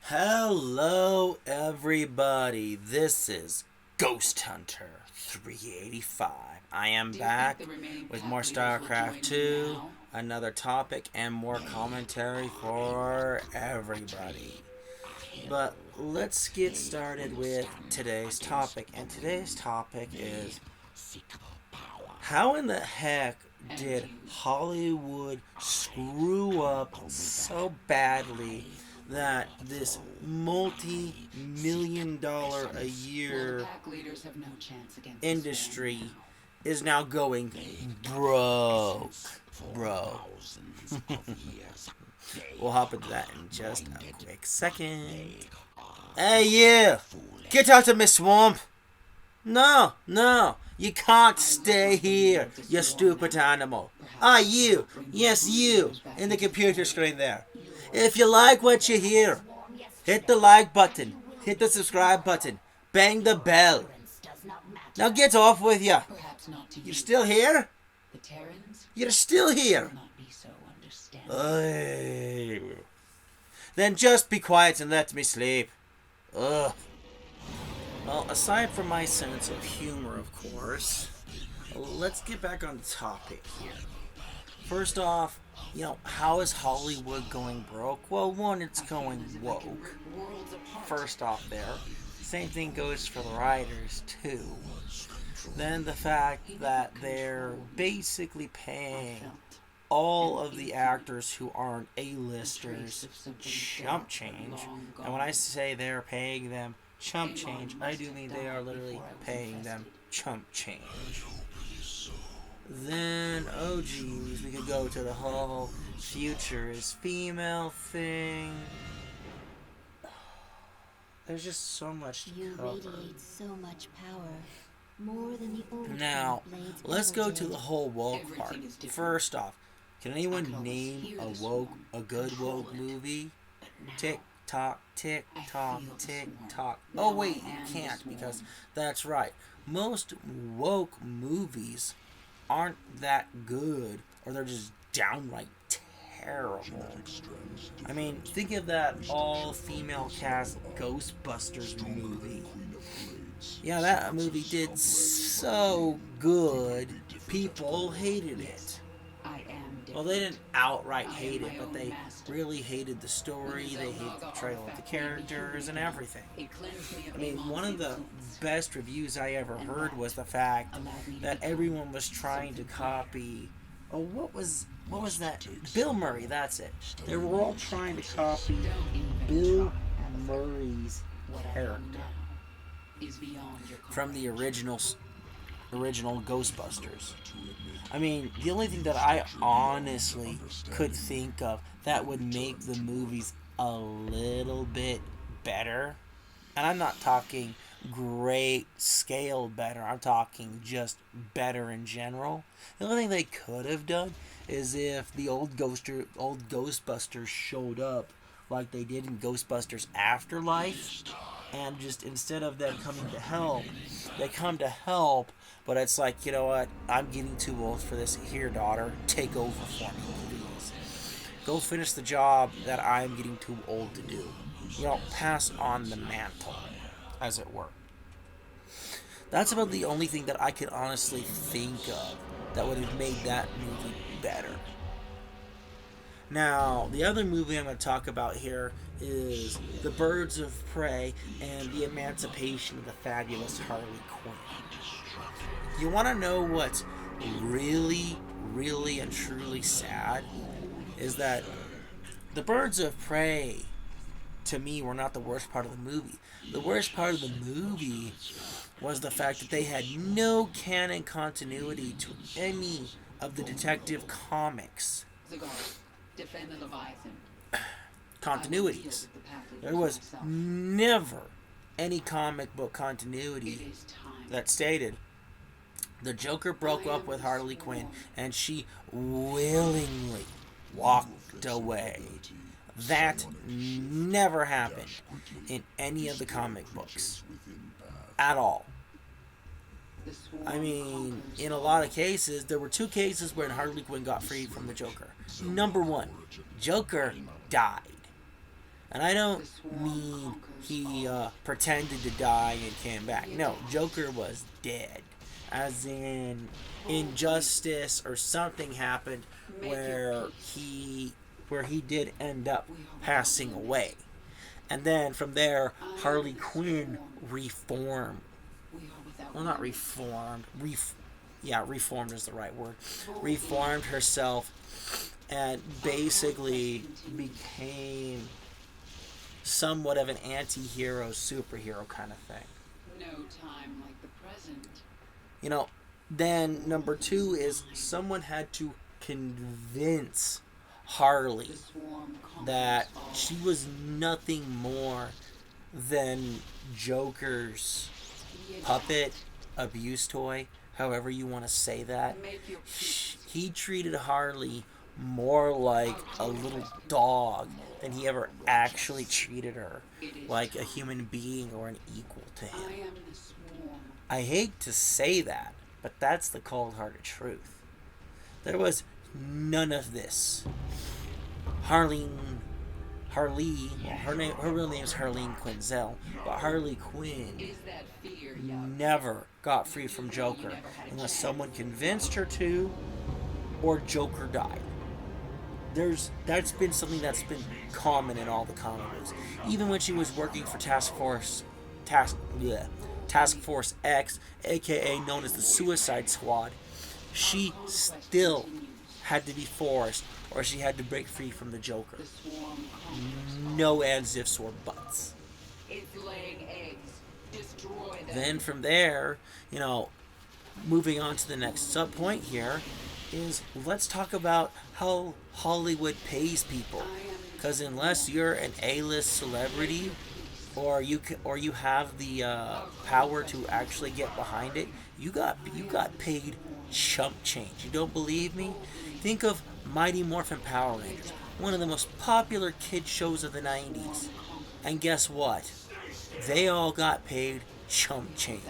Hello, everybody. This is Ghost Hunter 385. I am back with more StarCraft 2, another topic, and more commentary for everybody. But let's get started with today's topic. And today's topic is how in the heck did Hollywood screw up so badly that this multi-million dollar a year industry is now going broke, bro? We'll hop into that in just a quick second. Hey, you! Get out of my swamp! No, you can't stay here, you stupid animal. Ah, you! Yes, you! In the computer screen there. If you like what you hear, hit the like button, hit the subscribe button, bang the bell. Now get off with you. You're still here? You're still here. Then just be quiet and let me sleep. Ugh. Well, aside from my sense of humor, of course, let's get back on topic here. First off, how is Hollywood going broke? Well, one, it's going woke. First off there. Same thing goes for the writers, too. Then the fact that they're basically paying all of the actors who aren't A-listers chump change. And when I say they're paying them chump change, I do mean they are literally paying them chump change. Then, oh geez, we could go to the whole future is female thing. There's just so much to cover. You radiate so much power, more than the old Now, blades let's ever go to did. the whole woke part. First off, can anyone name a good woke movie? Tick tock, tick tock, tick tock. Oh wait, you can't because that's right. Most woke movies aren't that good, or they're just downright terrible. I mean, think of that all-female cast Ghostbusters movie. Yeah, that movie did so good, people hated it. Well, they didn't outright hate it, but they really hated the story, they hated the portrayal of the characters, and everything. I mean, one of the best reviews I ever heard was the fact that everyone was trying to copy... Oh, what was that? Bill Murray, that's it. They were all trying to copy Bill Murray's character from the original Ghostbusters. I mean, the only thing that I honestly could think of that would make the movies a little bit better, and I'm not talking great scale better, I'm talking just better in general. The only thing they could have done is if the old Ghostbusters showed up like they did in Ghostbusters Afterlife, and just instead of them coming to help, they come to help, but it's like, you know what, I'm getting too old for this. Here, daughter, take over for me, please. Go finish the job that I'm getting too old to do. Pass on the mantle, as it were. That's about the only thing that I could honestly think of that would have made that movie better. Now, the other movie I'm going to talk about here is The Birds of Prey and the Emancipation of the Fabulous Harley Quinn. You want to know what's really, really and truly sad? Is that The Birds of Prey, to me, were not the worst part of the movie. The worst part of the movie was the fact that they had no canon continuity to any of the Detective Comics continuities. There was never any comic book continuity that stated the Joker broke up with Harley Quinn and she willingly walked away. That never happened in any of the comic books at all. I mean, in a lot of cases, there were two cases where Harley Quinn got freed from the Joker. Number one, Joker died. And I don't mean he pretended to die and came back. No, Joker was dead. As in, injustice or something happened where he did end up passing away. And then from there, Harley Quinn reformed. Well, not reformed. Reformed is the right word. Reformed herself and basically became somewhat of an anti-hero, superhero kind of thing. No time like the present. You know, then number 2 is someone had to convince Harley that she was nothing more than Joker's puppet, abuse toy, however you want to say that. He treated Harley more like a little dog than he ever actually treated her like a human being or an equal to him. I hate to say that, but that's the cold-hearted truth. There was none of this. Her real name is Harleen Quinzel, but Harley Quinn never got free from Joker unless someone convinced her to, or Joker died. That's been something that's been common in all the comic books. Even when she was working for Task Force X, aka known as the Suicide Squad, she still had to be forced, or she had to break free from the Joker. No ands, ifs, or buts. Then from there, moving on to the next sub point here, is let's talk about how Hollywood pays people. Because unless you're an A-list celebrity, or you have the power to actually get behind it, you got paid chump change. You don't believe me? Think of Mighty Morphin Power Rangers, one of the most popular kid shows of the 90s. And guess what? They all got paid chump change.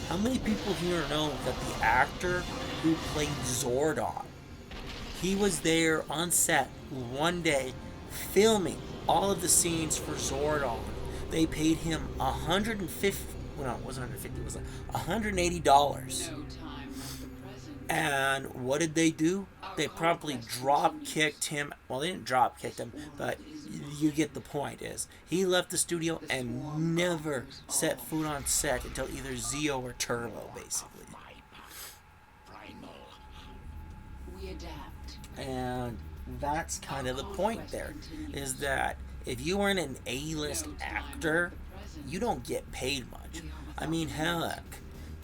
How many people here know that the actor who played Zordon, he was there on set one day filming all of the scenes for Zordon. They paid him $150. Well, it wasn't $150. It was $180. And what did they do? They promptly drop-kicked him. Well, they didn't drop-kick him, but you get the point. Is he left the studio and never set foot on set until either Zeo or Turbo, basically. And that's kind of the point there, is that if you weren't an A-list actor, you don't get paid much. I mean, heck,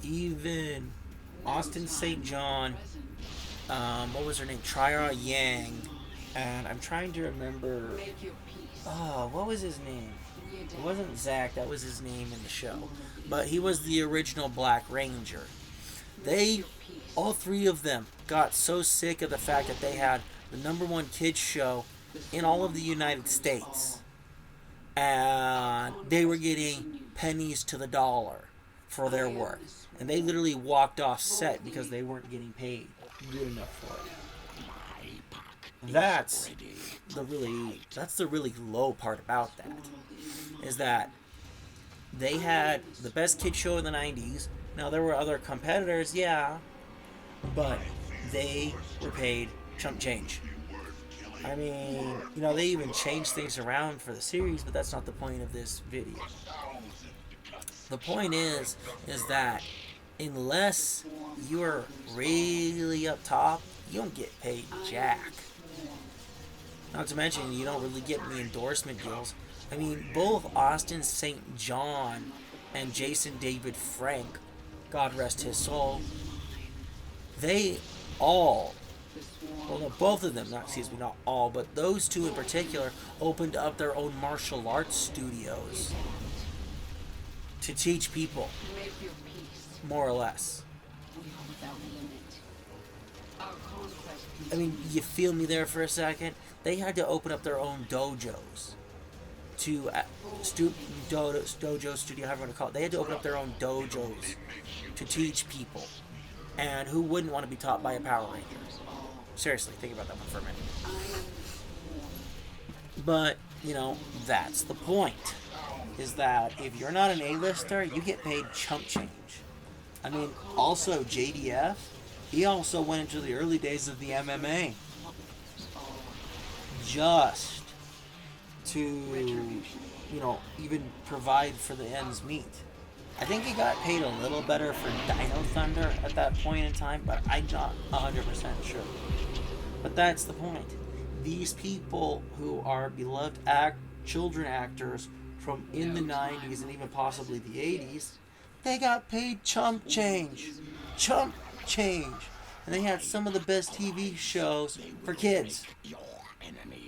even Austin St. John, what was her name? Triara Yang, and I'm trying to remember, what was his name? It wasn't Zach, that was his name in the show, but he was the original Black Ranger. All 3 of them got so sick of the fact that they had the #1 kids show in all of the United States, and they were getting pennies to the dollar for their work, and they literally walked off set because they weren't getting paid good enough for it. That's the really low part about that, is that they had the best kid show in the 90s. Now there were other competitors, yeah, but they were paid chump change. I mean, they even changed things around for the series, but that's not the point of this video. The point is that unless you're really up top, you don't get paid jack. Not to mention, you don't really get any endorsement deals. I mean, both Austin St. John and Jason David Frank, God rest his soul, both of them, not all, but those 2 in particular, opened up their own martial arts studios to teach people, more or less. I mean, you feel me there for a second? They had to open up their own dojos dojo studio, however you want to call it. They had to open up their own dojos to teach people. And who wouldn't want to be taught by a Power Ranger? Seriously, think about that one for a minute. But You know, that's the point. Is that if you're not an A-lister, you get paid chump change. I mean, also JDF, he also went into the early days of the MMA just to, even provide for the ends meet. I think he got paid a little better for Dino Thunder at that point in time, but I'm not 100% sure. But that's the point. These people who are beloved children actors from in the 90s and even possibly the 80s, they got paid chump change. Chump change. And they had some of the best TV shows for kids.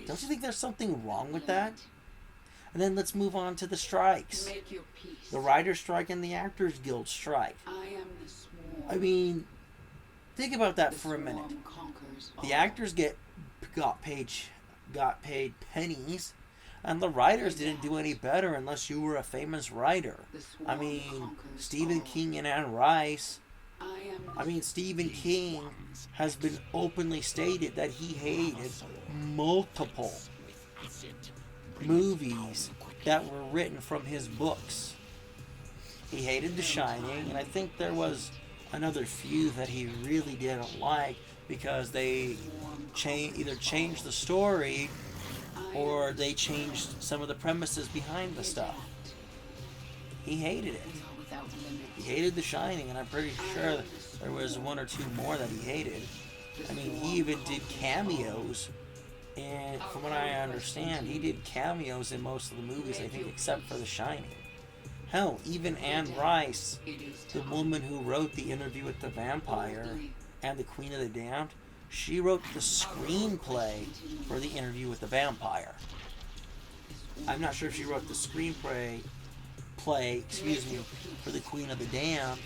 Don't you think there's something wrong with that? And then let's move on to the strikes. The Writers' Strike and the Actors Guild strike. I mean, think about that for a minute. The actors got paid pennies, and the writers didn't do any better unless you were a famous writer. I mean, Stephen King and Anne Rice. Stephen King has been openly stated that he hated multiple movies that were written from his books. He hated The Shining, and I think there was another few that he really didn't like because they either changed the story or they changed some of the premises behind the stuff. He hated it. He hated The Shining, and I'm pretty sure there was one or two more that he hated. I mean, he even did cameos, and from what I understand, he did cameos in most of the movies, I think, except for The Shining. Hell, even Anne Rice, the woman who wrote The Interview with the Vampire and The Queen of the Damned, she wrote the screenplay for The Interview with the Vampire. I'm not sure if she wrote the screenplay for The Queen of the Damned.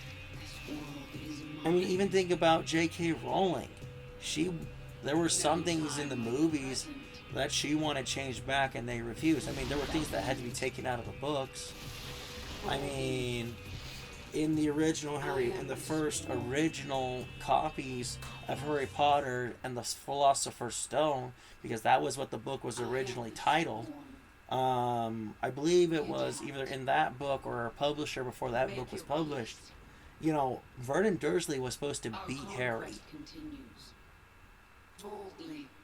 I mean, even think about J.K. Rowling. There were some things in the movies that she wanted changed back and they refused. I mean, there were things that had to be taken out of the books. I mean, in the first original copies of Harry Potter and the Philosopher's Stone, because that was what the book was originally titled, I believe it was either in that book or a publisher before that book was published, Vernon Dursley was supposed to beat Harry.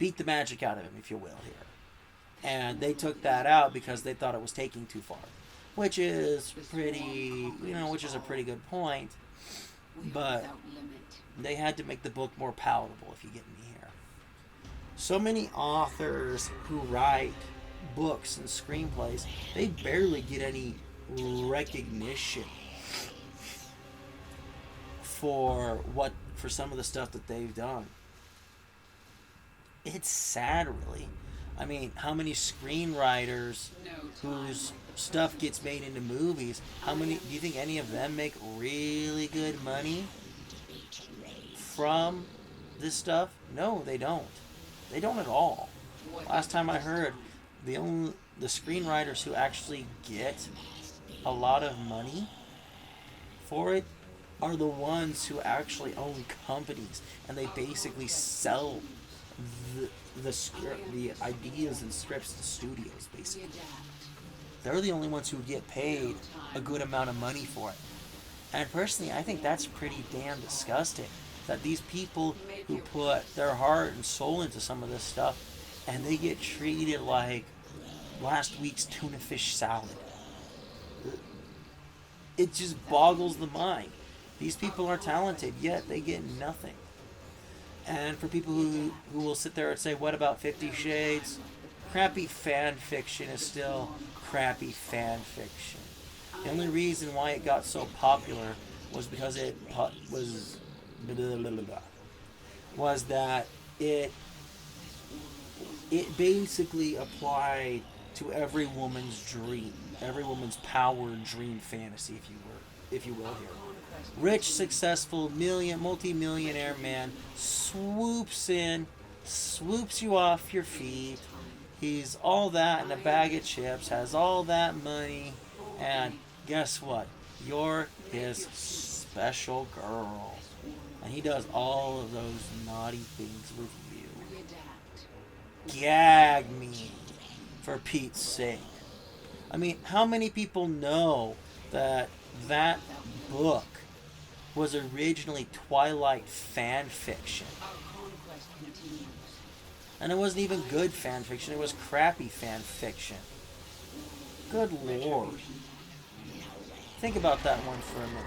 Beat the magic out of him, if you will, here. And they took that out because they thought it was taking too far. Which is a pretty good point. But they had to make the book more palatable, if you get me here. So many authors who write books and screenplays, they barely get any recognition for some of the stuff that they've done. It's sad, really. I mean, how many screenwriters whose stuff gets made into movies, do you think any of them make really good money from this stuff? No, they don't. They don't at all. Last time I heard, the screenwriters who actually get a lot of money for it are the ones who actually own companies, and they basically sell the ideas and scripts to studios, basically. They're the only ones who get paid a good amount of money for it. And personally, I think that's pretty damn disgusting. That these people who put their heart and soul into some of this stuff, and they get treated like last week's tuna fish salad. It just boggles the mind. These people are talented, yet they get nothing. And for people who will sit there and say, what about 50 Shades? Crappy fan fiction is still crappy fan fiction. The only reason why it got so popular was because it was that it basically applied to every woman's dream, every woman's power dream fantasy, if you will here. Rich, successful, multi-millionaire man swoops in, swoops you off your feet. He's all that in a bag of chips, has all that money, and guess what? You're his special girl. And he does all of those naughty things with you. Gag me. For Pete's sake. I mean, how many people know that that book was originally Twilight fan fiction? And it wasn't even good fan fiction, it was crappy fan fiction. Good lord. Think about that one for a minute.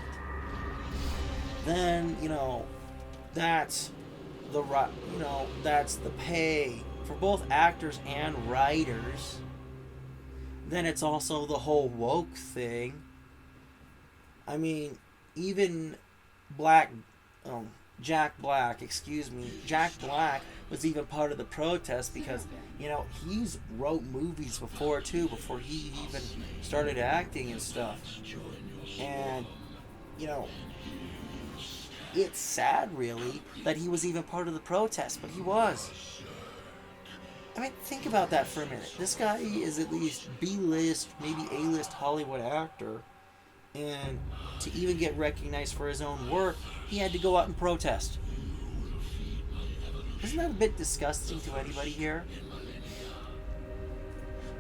Then, that's that's the pay for both actors and writers. Then it's also the whole woke thing. I mean, even Jack Black was even part of the protest because, he's wrote movies before too, before he even started acting and stuff. And, it's sad really that he was even part of the protest, but he was. I mean, think about that for a minute. This guy is at least B-list, maybe A-list Hollywood actor. And to even get recognized for his own work, he had to go out and protest. Isn't that a bit disgusting to anybody here?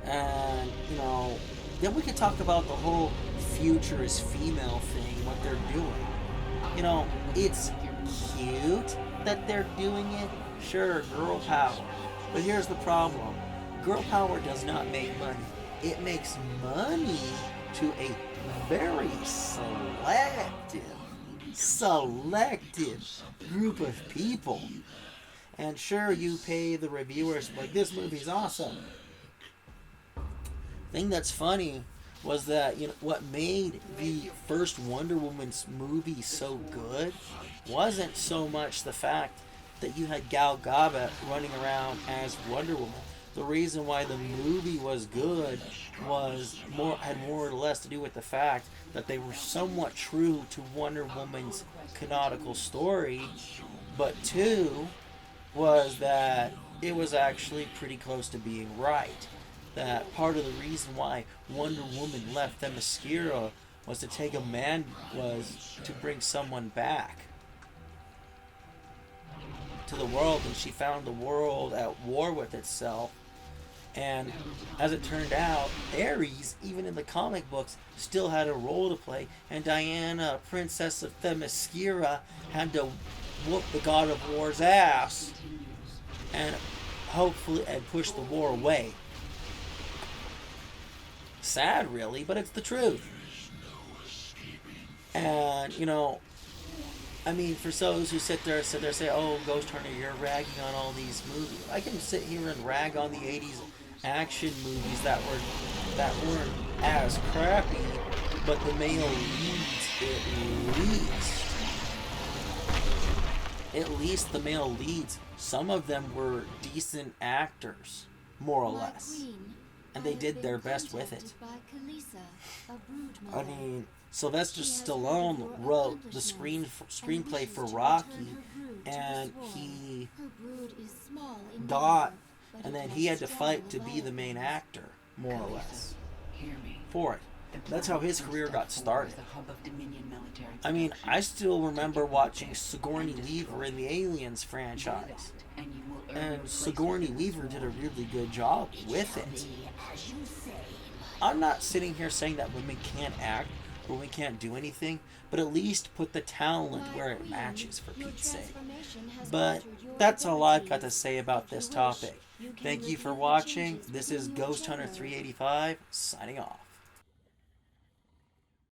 And, then we could talk about the whole futurist female thing, what they're doing. It's cute that they're doing it. Sure, girl power. But here's the problem. Girl power does not make money. It makes money to a very selective group of people. And sure, you pay the reviewers like, this movie's awesome. Thing that's funny was that what made the first Wonder Woman's movie so good wasn't so much the fact that you had Gal Gadot running around as Wonder Woman. The reason why the movie was good had more or less to do with the fact that they were somewhat true to Wonder Woman's canonical story, but two was that it was actually pretty close to being right. That part of the reason why Wonder Woman left Themyscira was to bring someone back to the world, and she found the world at war with itself. And as it turned out, Ares, even in the comic books, still had a role to play, and Diana, Princess of Themyscira, had to whoop the God of War's ass and push the war away. Sad, really, but it's the truth. And, I mean, for those who sit there and say, oh, Ghost Hunter, you're ragging on all these movies. I can sit here and rag on the 80s action movies that weren't as crappy, but the male leads, at least the male leads, some of them were decent actors, more or less. And they did their best with it. I mean, Sylvester Stallone wrote the screenplay for Rocky, and he then he had to fight to be the main actor, more or less, for it. That's how his career got started. I mean, I still remember watching Sigourney Weaver in the Aliens franchise. And Sigourney Weaver did a really good job with it. I'm not sitting here saying that women can't act or we can't do anything, but at least put the talent where it matches, for Pete's sake. But that's all I've got to say about this topic. Thank you for watching. This is Ghost Hunter 385, signing off.